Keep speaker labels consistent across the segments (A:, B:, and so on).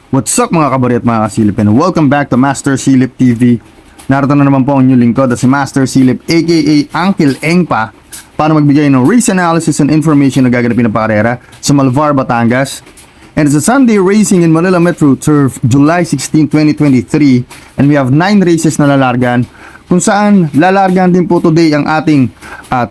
A: What's up mga kabari at mga kasilip, and welcome back to Master Silip TV. Narito na naman po ang inyong lingkod at si Master Silip aka Uncle Engpa para magbigay ng race analysis and information na gaganapin ng pakarera sa Malvar, Batangas. And it's a Sunday racing in Manila Metro Turf, July 16, 2023, and we have 9 races na lalargan kung saan lalargan din po today ang ating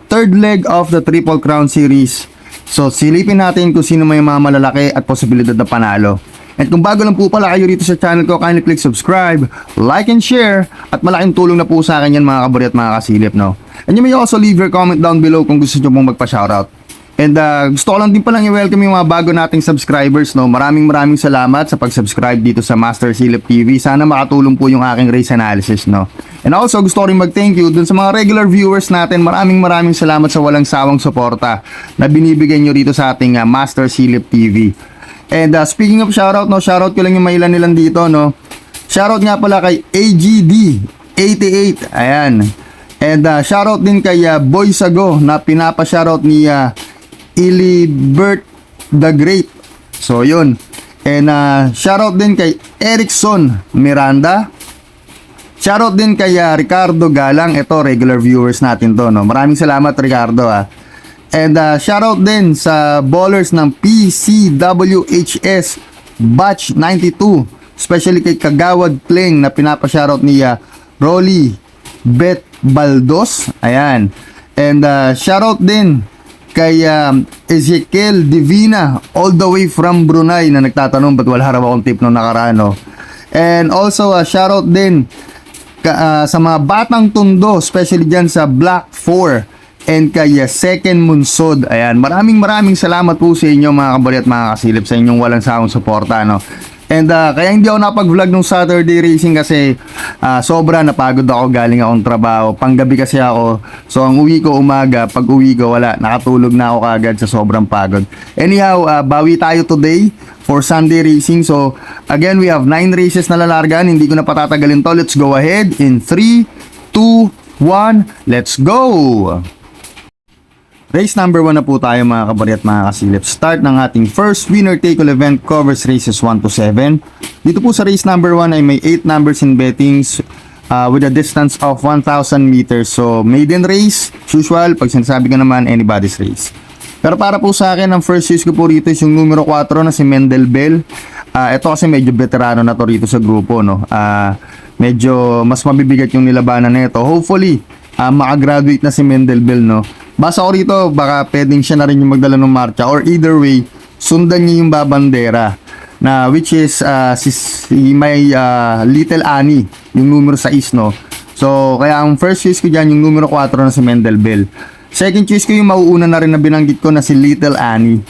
A: third leg of the Triple Crown Series. So silipin natin kung sino may mga malalaki at posibilidad na panalo. At kung bago lang po pala kayo rito sa channel ko, kindly click subscribe, like and share, at malaking tulong na po sa akin yan mga kabari at mga kasilip, no? And you may also leave your comment down below kung gusto nyo pong magpa-shoutout. And gusto ko lang din palang i-welcome yung mga bago nating subscribers, no? Maraming salamat sa pag-subscribe dito sa Master Silip TV. Sana makatulong po yung aking race analysis, no? And also gusto ko rin mag-thank you dun sa mga regular viewers natin. Maraming salamat sa walang sawang suporta na binibigay nyo rito sa ating Master Silip TV. And speaking of shoutout, no, shoutout ko lang yung mailan dito, no. Shoutout nga pala kay AGD88, ayan. And shoutout din kay Boy Sago na pinapa-shoutout ni Ilibert the Great. So yun. And shoutout din kay Erickson Miranda. Shoutout din kay Ricardo Galang. Ito regular viewers natin to, no. Maraming salamat Ricardo, And shoutout din sa ballers ng PCWHS Batch 92, especially kay Kagawad Pling na pinapa-shoutout ni Rolly Bet Baldos. Ayan. And shoutout din kay Ezekiel Divina all the way from Brunei na nagtatanong ba't wala raw akong tip nung nakaraan, no? And also shoutout din sa mga batang tundo, especially dyan sa Black 4 and kay Second Munsod. Ayan, maraming salamat po sa inyo mga kabari at mga kasilip sa inyong walang sawang suporta, no? And kaya hindi ako napag-vlog nung Saturday racing kasi sobra napagod ako, galing akong trabaho. Panggabi kasi ako. So ang uwi ko umaga, pag uwi ko wala, nakatulog na ako kagad sa sobrang pagod. Anyhow, bawi tayo today for Sunday racing. So again, we have 9 races na lalargan. Hindi ko na patatagalin to. Let's go ahead in 3, 2, 1, let's go! Race number 1 na po tayo mga kabari at mga kasilip. Start ng ating first winner take all event, covers races 1 to 7. Dito po sa race number 1 ay may 8 numbers in bettings with a distance of 1,000 meters. So maiden race, usual, pag sinasabi ko naman, anybody's race. Pero para po sa akin, ang first choice ko po rito is yung numero 4 na si Mendel Bell. Ito kasi medyo veterano na to rito sa grupo, no? Medyo mas mabibigat yung nilabanan na ito. Hopefully, makagraduate na si Mendel Bell, no? Basa ko rito, baka pwedeng siya na rin yung magdala ng marcha, or either way, sundan niya yung babandera na which is si may Little Annie, yung numero 6, no? So kaya ang first choice ko dyan yung numero 4 na si Mendel Bell. Second choice ko yung mauuna na rin na binanggit ko na si Little Annie.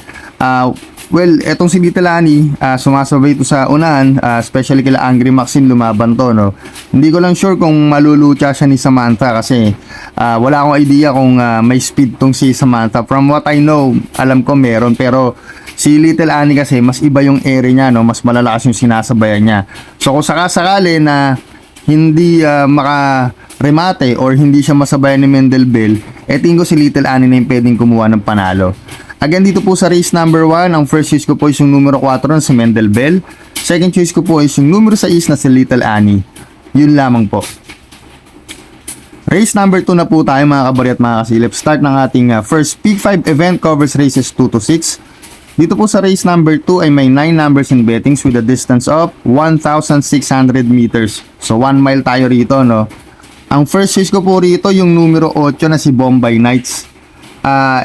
A: Well, etong si Little Annie, sumasabay ito sa unahan, especially kila Angry Maxine lumaban to, no? Hindi ko lang sure kung malulucha siya ni Samantha kasi wala akong idea kung may speed tong si Samantha. From what I know, alam ko meron, pero si Little Annie kasi mas iba yung area niya, no? Mas malalakas yung sinasabayan niya. So kung sakasakali na hindi makaremate or hindi siya masabayan ni Mendel Bell, tingin ko si Little Annie na yung pwedeng kumuha ng panalo. Again, dito po sa race number 1, ang first choice ko po is yung numero 4 na si Mendel Bell. Second choice ko po is yung numero 6 na si Little Annie. Yun lamang po. Race number 2 na po tayo mga kabari at mga kasilip. Start ng ating first Peak 5 event, covers races 2 to 6. Dito po sa race number 2 ay may 9 numbers in bettings with a distance of 1,600 meters. So 1 mile tayo rito, no? Ang first choice ko po rito yung numero 8 na si Bombay Knights.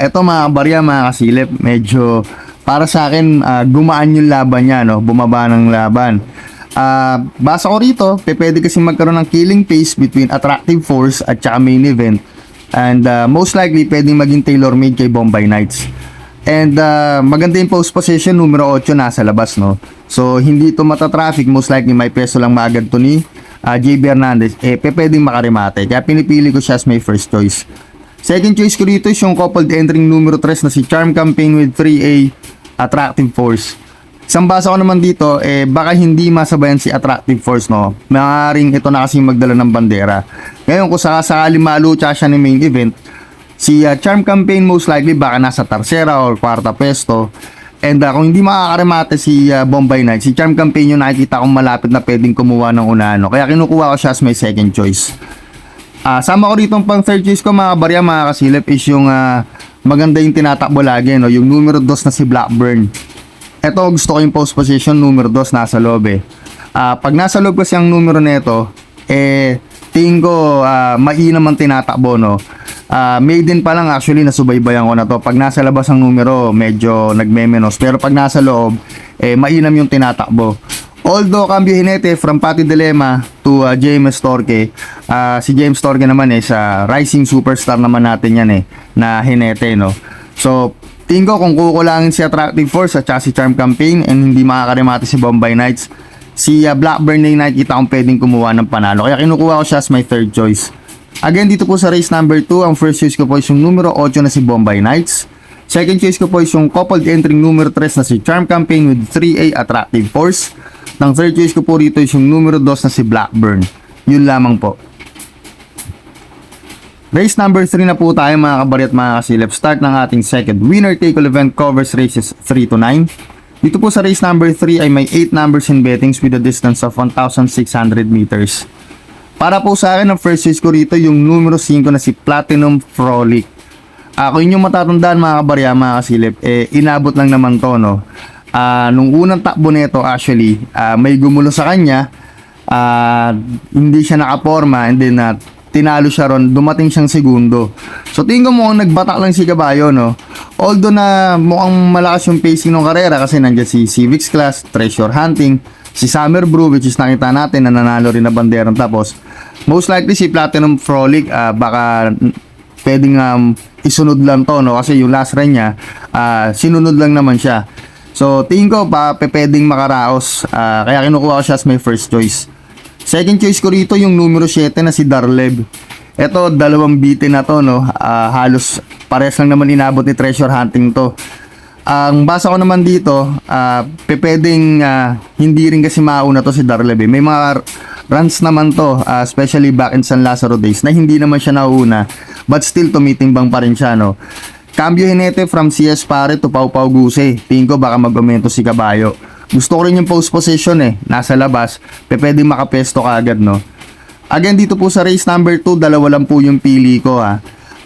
A: Ito mga kabarya, mga kasilip, medyo para sa akin gumaan yung laban niya, no? Bumaba ng laban. Basa ko rito, pwede kasi magkaroon ng killing pace between Attractive Force at saka Main Event. And most likely pwedeng maging tailor-made kay Bombay Knights. And maganda yung post position, numero 8 nasa labas, no? So hindi ito matatraffic, most likely may peso lang maagad to ni JB Hernandez. Pwedeng makaremate, kaya pinipili ko siya as my first choice. Second choice ko dito is yung coupled entering numero 3 na si Charm Campaign with 3A Attractive Force. Isang basa ko naman dito, baka hindi masabayan si Attractive Force, no? Maaaring ito na kasi magdala ng bandera. Ngayon, kung sakasakali malucha siya ng main event, si Charm Campaign most likely baka nasa tercera or kwarta pwesto. And kung hindi makakaremate si Bombay Knight, si Charm Campaign yung nakikita kong malapit na pwedeng kumuha ng unahan. No? Kaya kinukuha ko siya as my second choice. Sama ko rito pang third choice ko mga kabarya, mga kasilip, is yung maganda yung tinatakbo lagi, no? Yung numero 2 na si Blackburn. Ito, gusto ko yung post position, numero 2 nasa loob eh. Pag nasa loob kasi ang numero nito, tingin ko mainam ang tinatakbo, no? Maiden pa lang actually nasubaybayan ko na to. Pag nasa labas ang numero, medyo nagmemenos. Pero pag nasa loob, mainam yung tinatakbo. Although cambio jinete from Pati Dilema to James Torque, si James Torque naman sa rising superstar naman natin yan na jinete, no. So tingin ko kung kukulangin si Attractive Force at si Charm Campaign and hindi makakaremate si Bombay Knights, si Blackburn na nakikita kong pwedeng kumuha ng panalo. Kaya kinukuha ko siya as my third choice. Again, dito po sa race number 2, ang first choice ko po is yung numero 8 na si Bombay Knights. Second choice ko po is yung coupled entering numero 3 na si Charm Campaign with 3A Attractive Force. Ang third choice ko po rito is yung numero 2 na si Blackburn. Yun lamang po. Race number 3 na po tayo mga kabari at mga kasilip. Start ng ating second winner take all event covers races 3 to 9. Dito po sa race number 3 ay may 8 numbers in bettings with a distance of 1,600 meters. Para po sa akin, ang first choice ko rito yung numero 5 na si Platinum Frolic. Kung inyong matatandaan mga kabarya, mga kasilip, inabot lang naman to, no? Nung unang takbo nito actually, may gumulo sa kanya, hindi siya nakaporma, and then tinalo siya ron, dumating siyang segundo. So tingin ko mukhang nagbatak lang si Caballo, no? Although na mukhang malakas yung pacing ng karera kasi nandiyan si Civics Class, Treasure Hunting, si Summer Brew, which is nakita natin na nanalo rin na banderang tapos. Most likely si Platinum Frolic, baka pwedeng isunod lang to, no? Kasi yung last run niya, sinunod lang naman siya. So tingin ko pwedeng makaraos, kaya kinukuha ko siya as my first choice. Second choice ko rito yung numero 7 na si Darleb. Ito, dalawang bitin na to, no? Halos pares lang naman inabot ni Treasure Hunting to. Ang basa ko naman dito, pwedeng hindi rin kasi mauna to si Darleb. May mga runs naman to, especially back in San Lazaro days, na hindi naman siya nauna, but still tumitimbang pa rin siya, no? Cambio jinete from CS Pare to Pau Pau Guse. Tingin ko baka mag-aumento si Caballo. Gusto ko rin yung post position nasa labas, pwedeng makapesto ka agad, no? Again, dito po sa race number 2, dalawa lang po yung pili ko,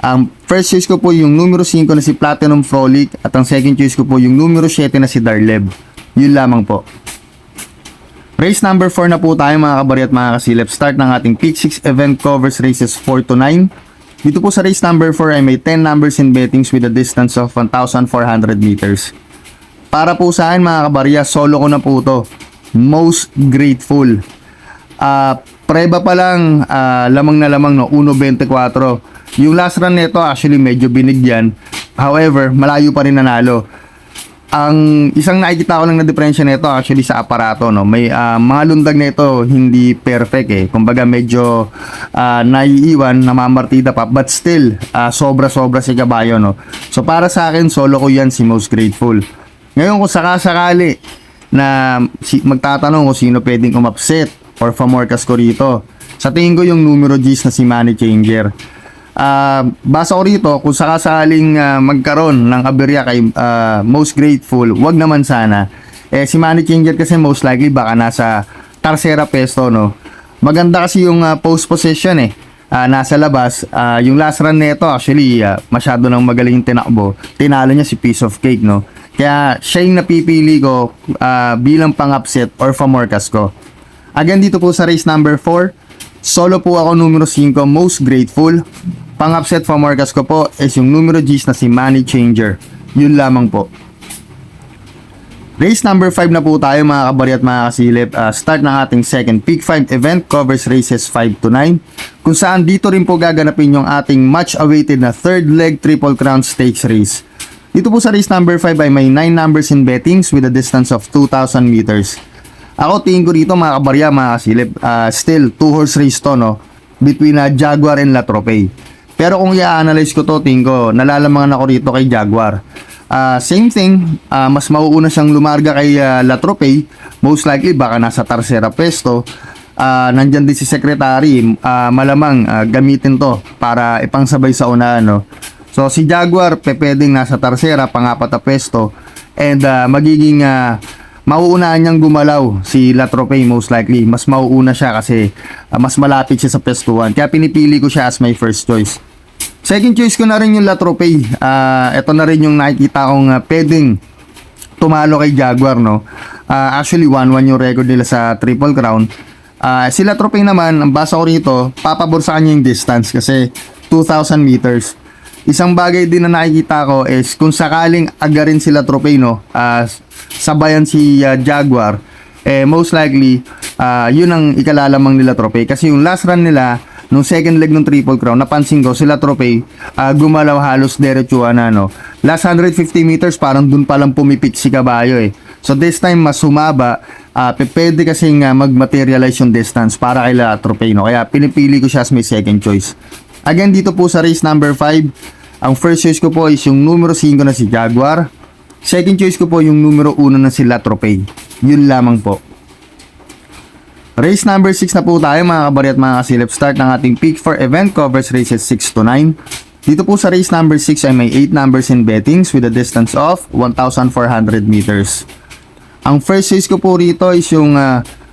A: Ang first choice ko po yung numero 5 na si Platinum Frolic at ang second choice ko po yung numero 7 na si Darleb. Yun lamang po. Race number 4 na po tayo mga kabari at mga kasilip. Start ng ating Peak 6 event covers races 4 to 9. Dito po sa race number 4 ay may 10 numbers in bettings with a distance of 1,400 meters. Para po sa akin mga kabarya, solo ko na po to. Most Grateful. Preba pa lang, lamang na lamang, no? 1.24. Yung last run nito actually medyo binigyan. However, malayo pa rin nanalo. Ang isang nakikita ko lang na diferensya nito actually sa aparato, no? May mga lundag nito hindi perfect Kumbaga medyo naiiwan, namamartida pa, but still sobra-sobra si Caballo, no? So para sa akin, solo ko yan si Most Grateful. Ngayon kung sakasakali na magtatanong kung sino pwedeng umupset or famorkas ko rito, sa tingin ko yung numero G's na si Money Changer. Basa ko rito, kung sakasaling magkaroon ng aberya kay Most Grateful, wag naman sana. Si Money Changer kasi most likely baka nasa tercera pesto, no? Maganda kasi yung post position nasa labas. Yung last run nito actually masyado nang magaling tinakbo. Tinalo niya si Piece of Cake, no? Kaya siya yung napipili ko bilang pang-upset or famorkas ko. Again, dito po sa race number 4, solo po ako numero 5, Most Grateful. Pang-upset famorkas ko po is yung numero G's na si Money Changer. Yun lamang po. Race number 5 na po tayo mga kabari at mga kasilip. Start ng ating second Peak 5 event covers races 5 to 9. Kung saan dito rin po gaganapin yung ating much awaited na third leg Triple Crown Stakes race. Dito po sa race number 5 ay may 9 numbers in bettings with a distance of 2,000 meters. Ako tingin ko dito mga kabarya, mga kasilip, still 2-horse race to, no? Between Jaguar and La Tropez. Pero kung i-analyze ko to, tingin ko nalalamangan ako rito kay Jaguar. Same thing, mas mauuna siyang lumarga kay La Tropez. Most likely baka nasa tercera pwesto. Nandyan din si Secretary, malamang gamitin to para ipangsabay sa unahan, no? So si Jaguar pwedeng nasa tercera, pang-apat na pwesto. And magiging mauunahan niyang gumalaw si La Tropez most likely. Mas mauuna siya kasi mas malapit siya sa pestuhan. Kaya pinipili ko siya as my first choice. Second choice ko na rin yung La Tropez. Ito na rin yung nakikita kong pwedeng tumalo kay Jaguar, no? Actually 1-1 yung record nila sa Triple Crown. Si La Tropez naman, ang basa ko rito, papabor sa kanya yung distance kasi 2,000 meters. Isang bagay din na nakikita ko is kung sakaling agarin si La Tropez, no, sabayan si Jaguar, most likely yun ang ikalalamang nila Tropez kasi yung last run nila nung second leg ng Triple Crown, napansin ko sila Tropez gumalaw halos diretsuhan na, no. Last 150 meters parang dun palang pumipik si Caballo So this time mas sumaba, pwede kasing mag-materialize yung distance para kay La Tropez, no. Kaya pinipili ko siya as my second choice. Again, dito po sa race number 5, ang first choice ko po is yung numero 5 na si Jaguar. Second choice ko po yung numero 1 na si La Tropez. Yun lamang po. Race number 6 na po tayo mga kabari at mga kasilip. Start ng ating pick for event covers races 6 to 9. Dito po sa race number 6 ay may 8 numbers in bettings with a distance of 1,400 meters. Ang first choice ko po rito is yung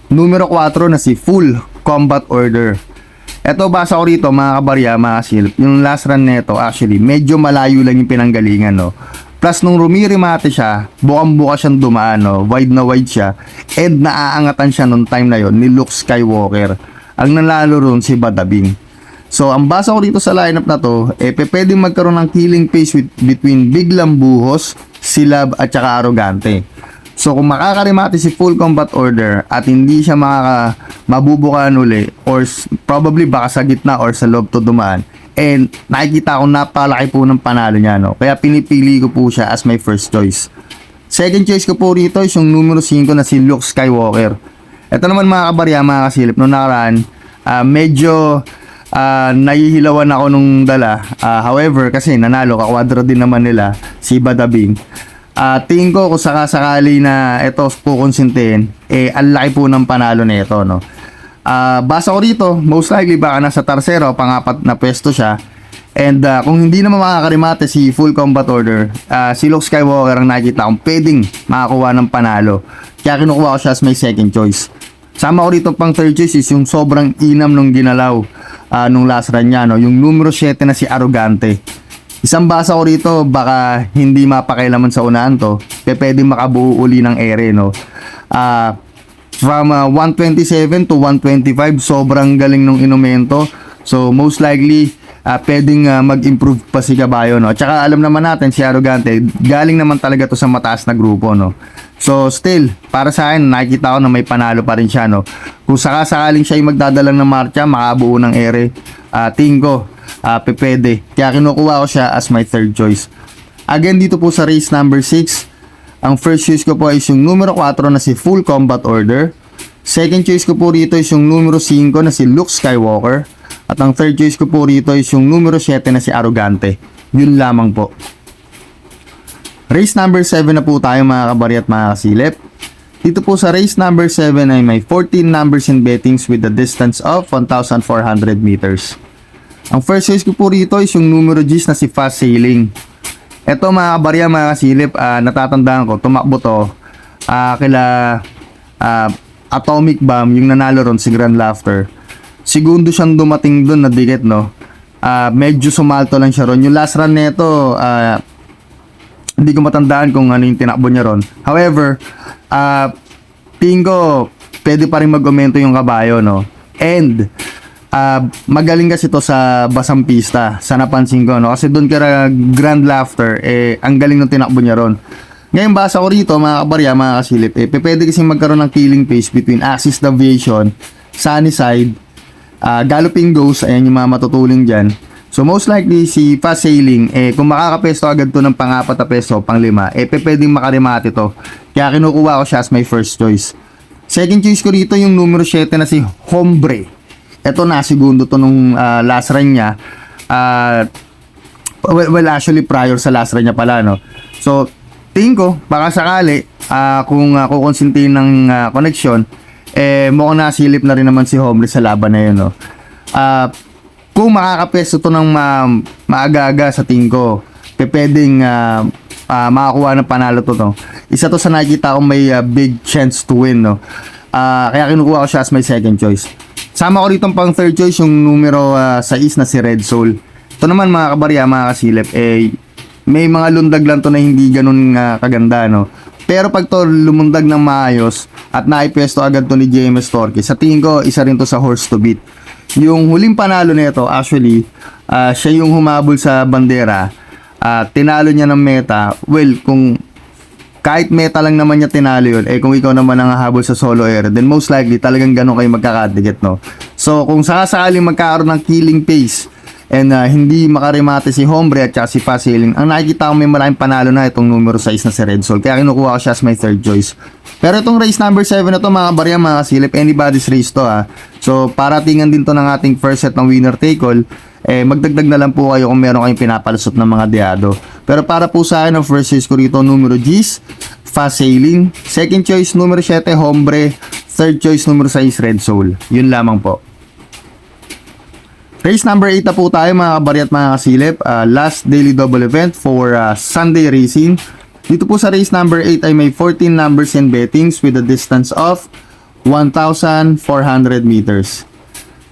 A: numero 4 na si Full Combat Order. Ito basa ko rito mga kabarya, mga kasilip. Yung last run nito actually medyo malayo lang yung pinanggalingan, no. Plus nung rumirimate siya, bukang-buka siyang dumaan, no? Wide na wide siya. And naaangatan siya nung time na yon ni Luke Skywalker. Ang nanalo ron si Badabing. So ang basa ko dito sa lineup na to, pwedeng magkaroon ng killing pace between Biglang Buhos, Silab at saka Arrogante. So kung makakarimate si Full Combat Order at hindi siya mabubukaan uli or probably baka sa gitna or sa loob to dumaan, and nakikita ko napalaki po ng panalo niya, no. Kaya pinipili ko po siya as my first choice. Second choice ko po rito is yung numero 5 na si Luke Skywalker. Ito naman mga kabarya, mga kasilip, nung nakaraan, medyo nahihilawan ako nung dala. However, kasi nanalo, kakwadro din naman nila si Badabing. Tingin ko kung sakasakali na ito po konsintihin, ang laki po ng panalo na ito, no. Basa ko rito, most likely baka nasa tercero o pang-apat na pwesto siya. And kung hindi naman makakarimate si Full Combat Order, si Luke Skywalker ang nakikita kong pwedeng makakuha ng panalo. Kaya kinukuha ko siya as my second choice. Sama ko rito pang third choice is yung sobrang inam nung ginalaw nung last run niya, no? Yung numero 7 na si Arrogante. Isang basa ko rito, baka hindi mapakailaman sa unahan to, pwedeng makabuo uli ng ere, no? From 127 to 125, sobrang galing nung inumento. So most likely pwedeng mag-improve pa si Caballo, no. At saka alam naman natin si Arrogante, galing naman talaga to sa mataas na grupo, no. So still, para sa akin nakikita ko na may panalo pa rin siya, no. Kung sakasakaling siya ay magdadalang ng marcha, makabuo ng ere, tingin ko pwede. Kaya kinukuha ko siya as my third choice. Again, dito po sa race number 6, ang first choice ko po is yung numero 4 na si Full Combat Order. Second choice ko po rito is yung numero 5 na si Luke Skywalker. At ang third choice ko po rito is yung numero 7 na si Arrogante. Yun lamang po. Race number 7 na po tayo mga kabari at mga kasilip. Dito po sa race number 7 ay may 14 numbers in bettings with a distance of 1,400 meters. Ang first choice ko po rito is yung numero 10 na si Fast Sailing. Ito mga kabarya, mga kasilip, natatandaan ko, tumakbo to kila Atomic Bomb, yung nanalo ron si Grand Laughter. Segundo siyang dumating doon na dikit, no. Medyo sumalto lang siya ron. Yung last run nito, hindi ko matandaan kung ano yung tinakbo niya ron. However, tingin ko pwede pa rin mag-aumento yung Caballo, no. And magaling kasi to sa basang pista, sa napansin ko, no? Kasi doon kaya Grand Laughter, ang galing ng tinakbo niya ron. Ngayon basa ko rito mga kabarya, mga kasilip, pwede kasi magkaroon ng killing pace between Axis Deviation, Sunnyside, Galloping Ghost, ayan yung mga matutuling dyan. So most likely si Fast Sailing, kung makakapesto agad to ng pang-4 na peso, pang-5, pwedeng makarimate to. Kaya kinukuha ko siya as my first choice. Second choice ko rito yung numero 7 na si Hombre. Ito na, segundo to nung last run niya. Well, actually, prior sa last run niya pala, no? So, tingin ko, baka sakali, kung kukonsintin ng connection, mukhang nasilip na rin naman si Hombre sa laban na yun, no? Kung makakapesto to ng maaga-aga sa tingin ko, pwedeng makakuha ng panalo to, no. Isa to sa nakikita kong may big chance to win, no. Kaya kinukuha ko siya as my second choice. Sama ko rito pang third choice yung numero 6 na si Red Soul. Ito naman mga kabarya, mga kasilip, may mga lundag lang to na hindi ganun kaganda, no. Pero pag to lumundag ng maayos at naipwesto agad to ni JMS Torque, sa tingin ko isa rin to sa horse to beat. Yung huling panalo nito, actually, siya yung humabol sa bandera. Tinalo niya ng meta. Well, kung kahit meta lang naman niya tinalo yun, kung ikaw naman ang hahabol sa solo air, then most likely talagang ganun kayo magkakadikit, no. So kung sakaling magkakaroon ng killing pace and hindi makarimate si Hombre at saka si Fast Sailing, ang nakikita ko may maraming panalo na itong numero 6 na si Red Soul. Kaya kinukuha ko siya as my third choice. Pero itong race number 7 na to mga barya, mga kasilip, anybody's race to, ha. So paratingan din to ng ating first set ng winner take all. Magdagdag na lang po kayo kung meron kayong pinapalusot ng mga diado. Pero para po sa akin, ang first choice ko rito, numero G's, Fast Sailing. Second choice, numero 7, Hombre. Third choice, numero 6, Red Soul. Yun lamang po. Race number 8 na po tayo mga kabarya at mga kasilip. Last daily double event for Sunday racing. Dito po sa race number 8 ay may 14 numbers and bettings with a distance of 1,400 meters.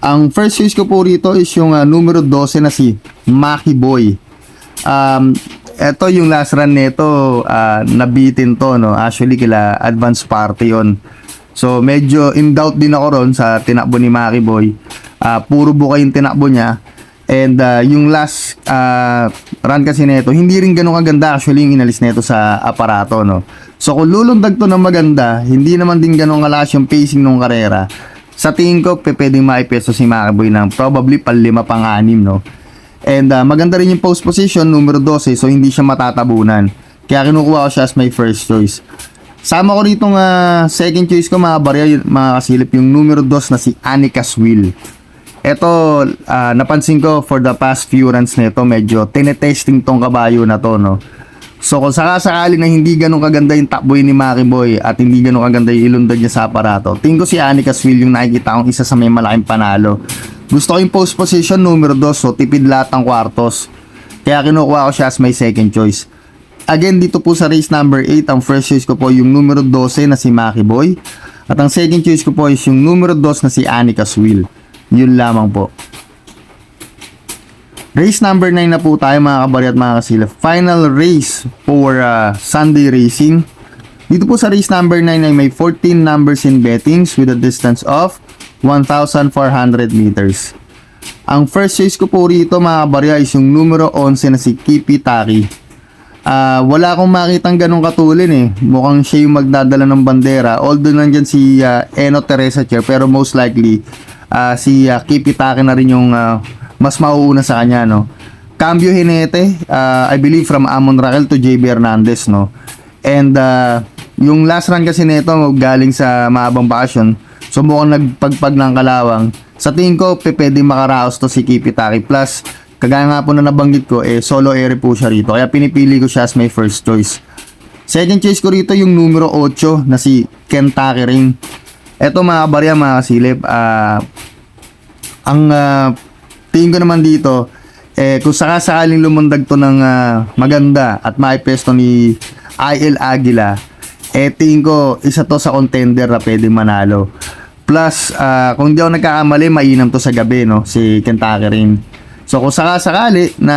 A: Ang first choice ko po rito is yung numero 12 na si Maki Boy. Ito yung last run nito, nabitin to, no. Actually kila advance party yon. So medyo in doubt din ako ron sa tinakbo ni Maki Boy. Puro buka yung tinakbo niya. And yung last run kasi nito, hindi rin ganun kaganda actually yung inalis nito sa aparato, no. So kung lulundag to ng maganda, hindi naman din ganun kalakas yung pacing ng karera. Sa tingin ko, pwedeng maipesto si Maki Boy ng probably pang-5 pang-6, no. And maganda rin yung post position, numero 12, so hindi siya matatabunan. Kaya kinukuha ko siya as my first choice. Sama ko rito second choice ko mga barya, mga kasilip, yung numero 2 na si Anica's Will. Ito, napansin ko for the past few runs nito, medyo tinetesting tong kabayo na to, no. So kung sakasakali na hindi ganun kaganda yung takboy ni Maki Boy at hindi ganun kaganda yung ilundag niya sa aparato, tingin ko si Anica's Will yung nakikita kong isa sa may malaking panalo. Gusto ko yung post position numero 2, so tipid lahat ng kwartos. Kaya kinukuha ko siya as my second choice. Again, dito po sa race number 8, ang first choice ko po yung numero 12 na si Maki Boy. At ang second choice ko po is yung numero 2 na si Anica's Will. Yun lamang po. Race number 9 na po tayo mga kabarya at mga kasilip. Final race for Sunday racing. Dito po sa race number 9 ay may 14 numbers in bettings with a distance of 1,400 meters. Ang first choice ko po rito mga kabarya is yung numero 11 na si Kipi Taki. Wala akong makitang ganong katulin Mukhang siya yung magdadala ng bandera. Although nandyan si Eno Teresa Chair, pero most likely si Kipi Taki na rin yung mas mauuna sa kanya, no. Cambio Hinete, I believe from Amon Raquel to JB Hernandez, no. And yung last run kasi nito galing sa mahabang bakasyon, so mukhang nagpagpag ng kalawang. Sa tingin ko, pwedeng makaraos to si Kipi Taki. Plus, kagaya nga po na nabanggit ko, solo air po siya rito. Kaya pinipili ko siya as my first choice. Second choice ko rito yung numero 8 na si Kentucky Ring. Eto mga kabarya, mga kasilip, ang tingin ko naman dito, kung sakaling lumundag to ng maganda at maipesto ni IL Aguila, tingin ko isa to sa contender na pwedeng manalo. Plus, kung di ako nagkakamali, mainam to sa gabi, no, si Kentucky Ring. So kung sakasakali na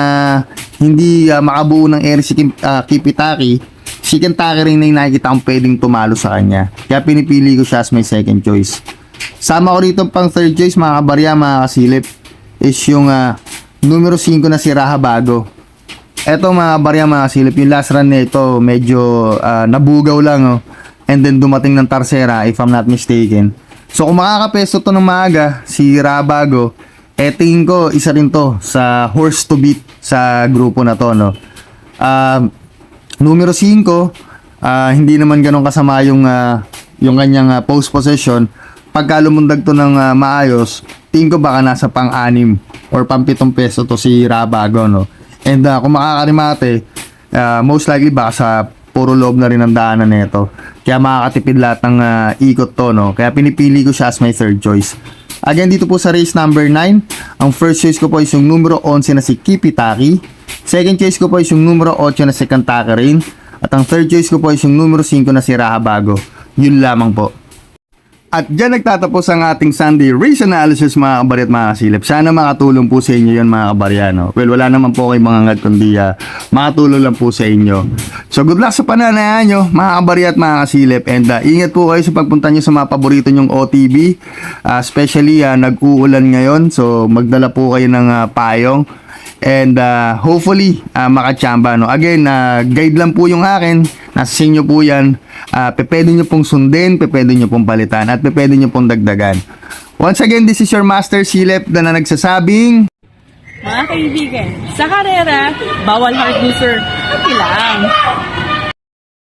A: hindi makabuo ng air si Kipi Taki, si Kentucky Ring na yung nakikita kong pwedeng tumalo sa kanya. Kaya pinipili ko siya as my second choice. Sama ko rito pang third choice mga kabarya, mga kasilip, is yung numero 5 na si Raha Bago. Eto mga kabarya, mga kasilip, yung last run nito medyo nabugaw lang, and then dumating ng Tarsera if I'm not mistaken. So kung makakapesto to ng maaga si Raha Bago, tingin ko isa rin to sa horse to beat sa grupo na to, no. Numero 5, hindi naman ganun kasama yung kanyang post position. Pagka lumundag to ng maayos, tingin ko baka nasa pang-6 or pang-7 peso to si Rabago, no. And kung makakarimate, most likely baka sa puro loob na rin ang daanan nito. Kaya makakatipid lahat ng ikot to, no. Kaya pinipili ko siya as my third choice. Again, dito po sa race number 9, ang first choice ko po is yung numero 11 na si Kipitaki. Second choice ko po is yung numero 8 na si Kantaka Rain. At ang third choice ko po is yung numero 5 na si Rahabago. Yun lamang po. At dyan nagtatapos ang ating Sunday race analysis mga kabari at mga kasilip. Sana makatulong po sa inyo yun mga kabaryano. Well, wala naman po kayo mga ngad kundi makatulong lang po sa inyo. So good luck sa pananayan nyo mga kabari at mga kasilip. And ingat po kayo sa pagpunta nyo sa mga paborito nyong OTB. Especially nag-uulan ngayon. So magdala po kayo ng payong. And hopefully makachamba, no. Again, guide lang po yung akin. Nasa inyo po yan. Pwede nyo pong sundin, pwede nyo pong palitan, at pwede nyo pong dagdagan. Once again, this is your Master Silip na nagsasabing,
B: Mga kaibigan, sa karera, bawal hard loser, at lang.